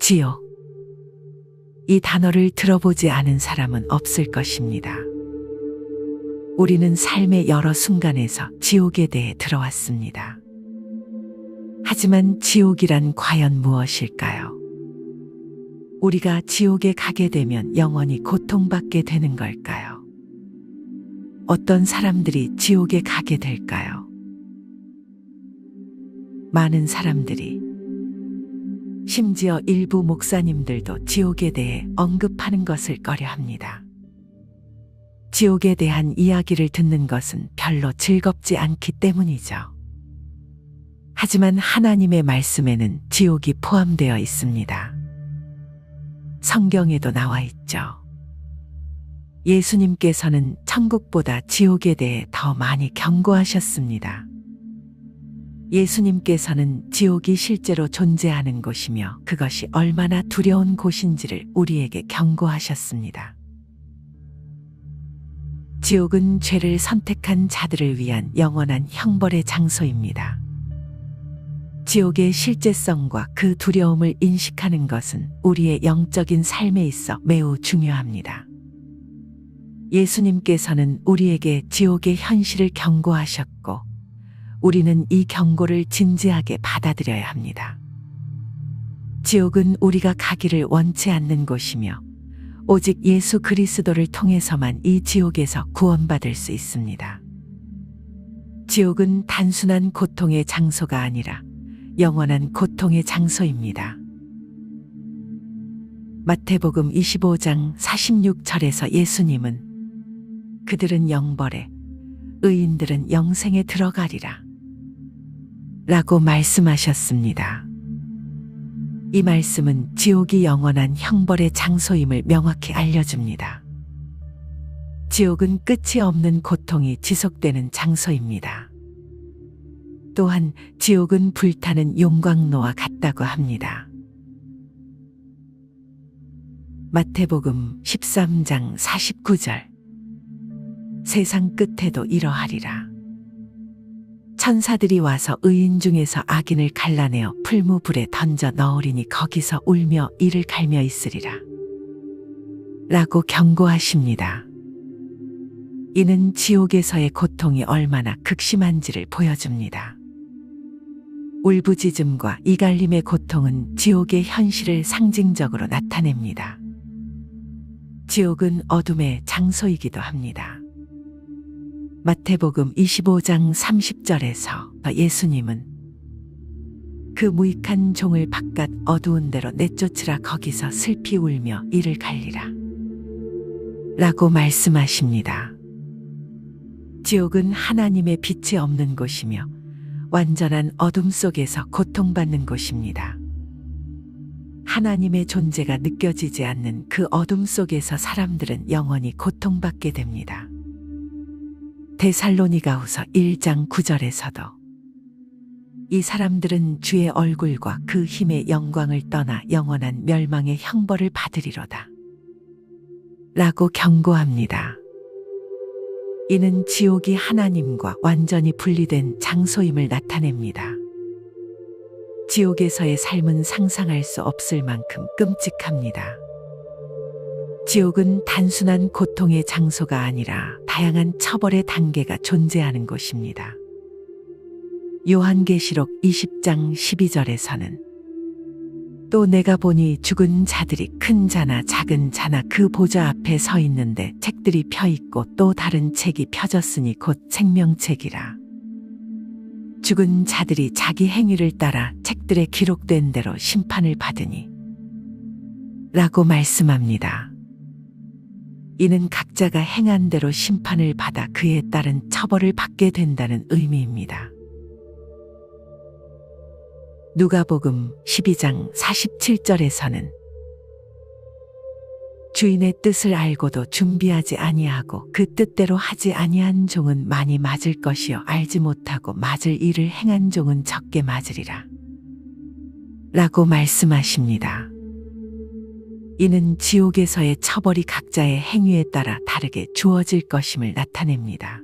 지옥. 이 단어를 들어보지 않은 사람은 없을 것입니다. 우리는 삶의 여러 순간에서 지옥에 대해 들어왔습니다. 하지만 지옥이란 과연 무엇일까요? 우리가 지옥에 가게 되면 영원히 고통받게 되는 걸까요? 어떤 사람들이 지옥에 가게 될까요? 많은 사람들이, 심지어 일부 목사님들도 지옥에 대해 언급하는 것을 꺼려합니다. 지옥에 대한 이야기를 듣는 것은 별로 즐겁지 않기 때문이죠. 하지만 하나님의 말씀에는 지옥이 포함되어 있습니다. 성경에도 나와 있죠. 예수님께서는 천국보다 지옥에 대해 더 많이 경고하셨습니다. 예수님께서는 지옥이 실제로 존재하는 곳이며 그것이 얼마나 두려운 곳인지를 우리에게 경고하셨습니다. 지옥은 죄를 선택한 자들을 위한 영원한 형벌의 장소입니다. 지옥의 실제성과 그 두려움을 인식하는 것은 우리의 영적인 삶에 있어 매우 중요합니다. 예수님께서는 우리에게 지옥의 현실을 경고하셨고, 우리는 이 경고를 진지하게 받아들여야 합니다. 지옥은 우리가 가기를 원치 않는 곳이며, 오직 예수 그리스도를 통해서만 이 지옥에서 구원받을 수 있습니다. 지옥은 단순한 고통의 장소가 아니라 영원한 고통의 장소입니다. 마태복음 25장 46절에서 예수님은 그들은 영벌에, 의인들은 영생에 들어가리라 라고 말씀하셨습니다. 이 말씀은 지옥이 영원한 형벌의 장소임을 명확히 알려줍니다. 지옥은 끝이 없는 고통이 지속되는 장소입니다. 또한 지옥은 불타는 용광로와 같다고 합니다. 마태복음 13장 49절. 세상 끝에도 이러하리라. 천사들이 와서 의인 중에서 악인을 갈라내어 풀무불에 던져 넣으리니 거기서 울며 이를 갈며 있으리라 라고 경고하십니다. 이는 지옥에서의 고통이 얼마나 극심한지를 보여줍니다. 울부짖음과 이갈림의 고통은 지옥의 현실을 상징적으로 나타냅니다. 지옥은 어둠의 장소이기도 합니다. 마태복음 25장 30절에서 예수님은 그 무익한 종을 바깥 어두운 데로 내쫓으라 거기서 슬피 울며 이를 갈리라 라고 말씀하십니다. 지옥은 하나님의 빛이 없는 곳이며 완전한 어둠 속에서 고통받는 곳입니다. 하나님의 존재가 느껴지지 않는 그 어둠 속에서 사람들은 영원히 고통받게 됩니다. 데살로니가후서 1장 9절에서도 이 사람들은 주의 얼굴과 그 힘의 영광을 떠나 영원한 멸망의 형벌을 받으리로다 라고 경고합니다. 이는 지옥이 하나님과 완전히 분리된 장소임을 나타냅니다. 지옥에서의 삶은 상상할 수 없을 만큼 끔찍합니다. 지옥은 단순한 고통의 장소가 아니라 다양한 처벌의 단계가 존재하는 곳입니다. 요한계시록 20장 12절에서는 또 내가 보니 죽은 자들이 큰 자나 작은 자나 그 보좌 앞에 서 있는데 책들이 펴 있고 또 다른 책이 펴졌으니 곧 생명책이라. 죽은 자들이 자기 행위를 따라 책들에 기록된 대로 심판을 받으니 라고 말씀합니다. 이는 각자가 행한 대로 심판을 받아 그에 따른 처벌을 받게 된다는 의미입니다. 누가복음 12장 47절에서는 주인의 뜻을 알고도 준비하지 아니하고 그 뜻대로 하지 아니한 종은 많이 맞을 것이요 알지 못하고 맞을 일을 행한 종은 적게 맞으리라 라고 말씀하십니다. 이는 지옥에서의 처벌이 각자의 행위에 따라 다르게 주어질 것임을 나타냅니다.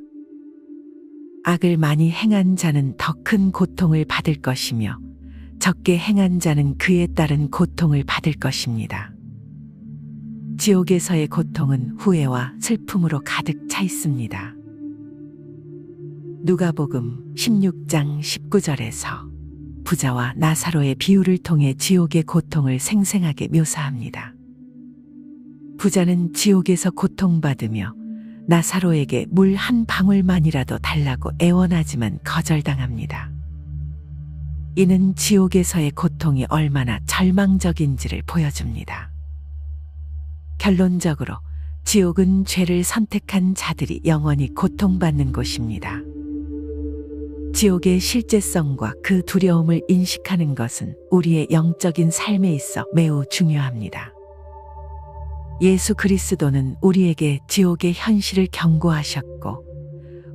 악을 많이 행한 자는 더 큰 고통을 받을 것이며 적게 행한 자는 그에 따른 고통을 받을 것입니다. 지옥에서의 고통은 후회와 슬픔으로 가득 차 있습니다. 누가복음 16장 19절에서 부자와 나사로의 비유를 통해 지옥의 고통을 생생하게 묘사합니다. 부자는 지옥에서 고통받으며 나사로에게 물 한 방울만이라도 달라고 애원하지만 거절당합니다. 이는 지옥에서의 고통이 얼마나 절망적인지를 보여줍니다. 결론적으로 지옥은 죄를 선택한 자들이 영원히 고통받는 곳입니다. 지옥의 실제성과 그 두려움을 인식하는 것은 우리의 영적인 삶에 있어 매우 중요합니다. 예수 그리스도는 우리에게 지옥의 현실을 경고하셨고,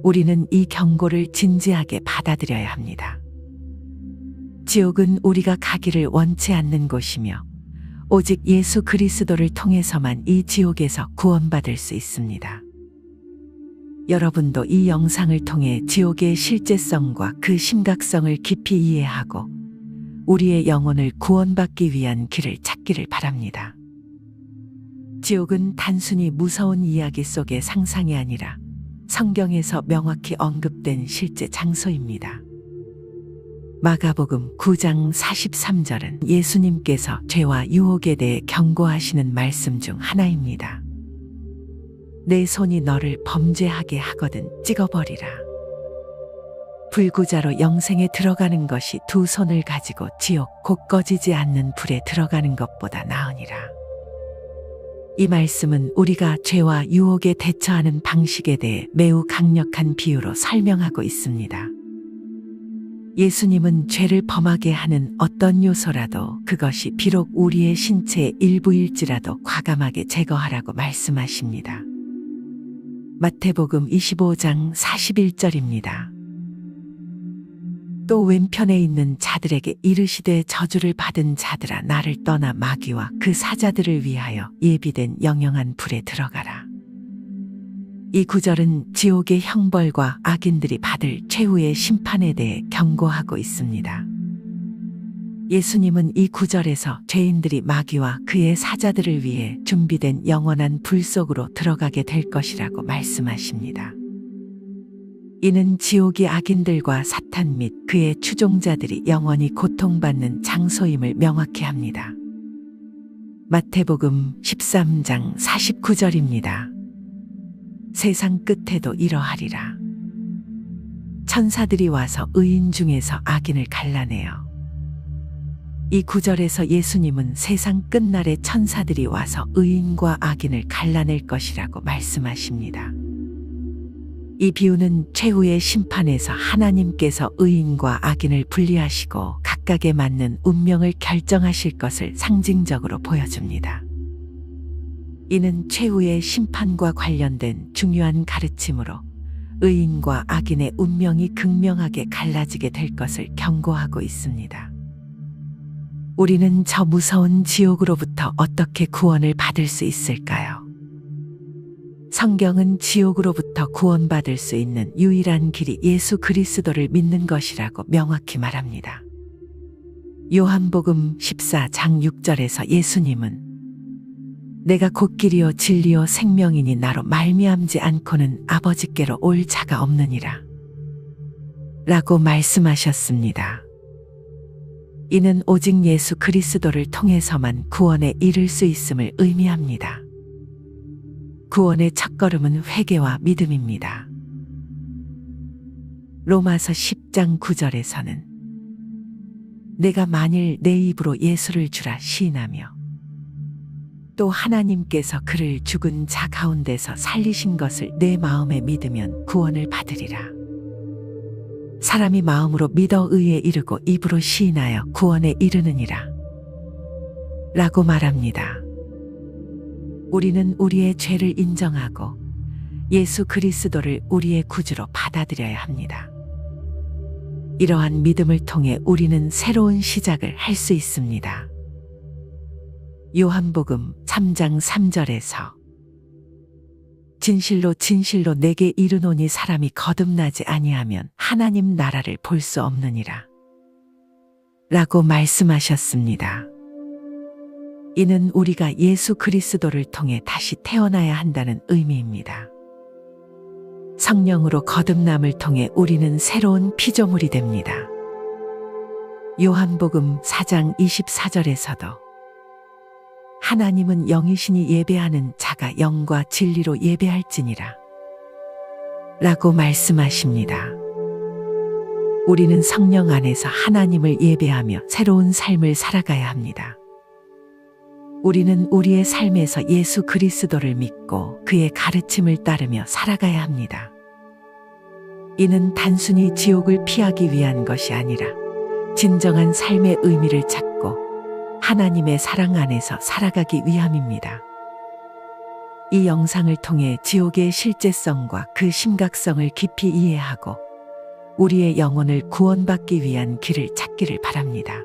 우리는 이 경고를 진지하게 받아들여야 합니다. 지옥은 우리가 가기를 원치 않는 곳이며, 오직 예수 그리스도를 통해서만 이 지옥에서 구원받을 수 있습니다. 여러분도 이 영상을 통해 지옥의 실제성과 그 심각성을 깊이 이해하고 우리의 영혼을 구원받기 위한 길을 찾기를 바랍니다. 지옥은 단순히 무서운 이야기 속의 상상이 아니라 성경에서 명확히 언급된 실제 장소입니다. 마가복음 9장 43절은 예수님께서 죄와 유혹에 대해 경고하시는 말씀 중 하나입니다. 내 손이 너를 범죄하게 하거든 찍어버리라. 불구자로 영생에 들어가는 것이 두 손을 가지고 지옥 곧 꺼지지 않는 불에 들어가는 것보다 나으니라. 이 말씀은 우리가 죄와 유혹에 대처하는 방식에 대해 매우 강력한 비유로 설명하고 있습니다. 예수님은 죄를 범하게 하는 어떤 요소라도 그것이 비록 우리의 신체의 일부일지라도 과감하게 제거하라고 말씀하십니다. 마태복음 25장 41절입니다. 또 왼편에 있는 자들에게 이르시되 저주를 받은 자들아 나를 떠나 마귀와 그 사자들을 위하여 예비된 영영한 불에 들어가라. 이 구절은 지옥의 형벌과 악인들이 받을 최후의 심판에 대해 경고하고 있습니다. 예수님은 이 구절에서 죄인들이 마귀와 그의 사자들을 위해 준비된 영원한 불 속으로 들어가게 될 것이라고 말씀하십니다. 이는 지옥이 악인들과 사탄 및 그의 추종자들이 영원히 고통받는 장소임을 명확히 합니다. 마태복음 13장 49절입니다. 세상 끝에도 이러하리라. 천사들이 와서 의인 중에서 악인을 갈라내어. 이 구절에서 예수님은 세상 끝날에 천사들이 와서 의인과 악인을 갈라낼 것이라고 말씀하십니다. 이 비유는 최후의 심판에서 하나님께서 의인과 악인을 분리하시고 각각에 맞는 운명을 결정하실 것을 상징적으로 보여줍니다. 이는 최후의 심판과 관련된 중요한 가르침으로 의인과 악인의 운명이 극명하게 갈라지게 될 것을 경고하고 있습니다. 우리는 저 무서운 지옥으로부터 어떻게 구원을 받을 수 있을까요? 성경은 지옥으로부터 구원받을 수 있는 유일한 길이 예수 그리스도를 믿는 것이라고 명확히 말합니다. 요한복음 14장 6절에서 예수님은 내가 곧 길이요 진리요 생명이니 나로 말미암지 않고는 아버지께로 올 자가 없느니라 라고 말씀하셨습니다. 이는 오직 예수 그리스도를 통해서만 구원에 이를 수 있음을 의미합니다. 구원의 첫걸음은 회개와 믿음입니다. 로마서 10장 9절에서는 내가 만일 내 입으로 예수를 주라 시인하며 또 하나님께서 그를 죽은 자 가운데서 살리신 것을 내 마음에 믿으면 구원을 받으리라. 사람이 마음으로 믿어 의에 이르고 입으로 시인하여 구원에 이르느니라 라고 말합니다. 우리는 우리의 죄를 인정하고 예수 그리스도를 우리의 구주로 받아들여야 합니다. 이러한 믿음을 통해 우리는 새로운 시작을 할 수 있습니다. 요한복음 3장 3절에서 진실로 진실로 내게 이르노니 사람이 거듭나지 아니하면 하나님 나라를 볼 수 없느니라 라고 말씀하셨습니다. 이는 우리가 예수 그리스도를 통해 다시 태어나야 한다는 의미입니다. 성령으로 거듭남을 통해 우리는 새로운 피조물이 됩니다. 요한복음 4장 24절에서도 하나님은 영이시니 예배하는 자가 영과 진리로 예배할지니라 라고 말씀하십니다. 우리는 성령 안에서 하나님을 예배하며 새로운 삶을 살아가야 합니다. 우리는 우리의 삶에서 예수 그리스도를 믿고 그의 가르침을 따르며 살아가야 합니다. 이는 단순히 지옥을 피하기 위한 것이 아니라 진정한 삶의 의미를 찾고 하나님의 사랑 안에서 살아가기 위함입니다. 이 영상을 통해 지옥의 실제성과 그 심각성을 깊이 이해하고 우리의 영혼을 구원받기 위한 길을 찾기를 바랍니다.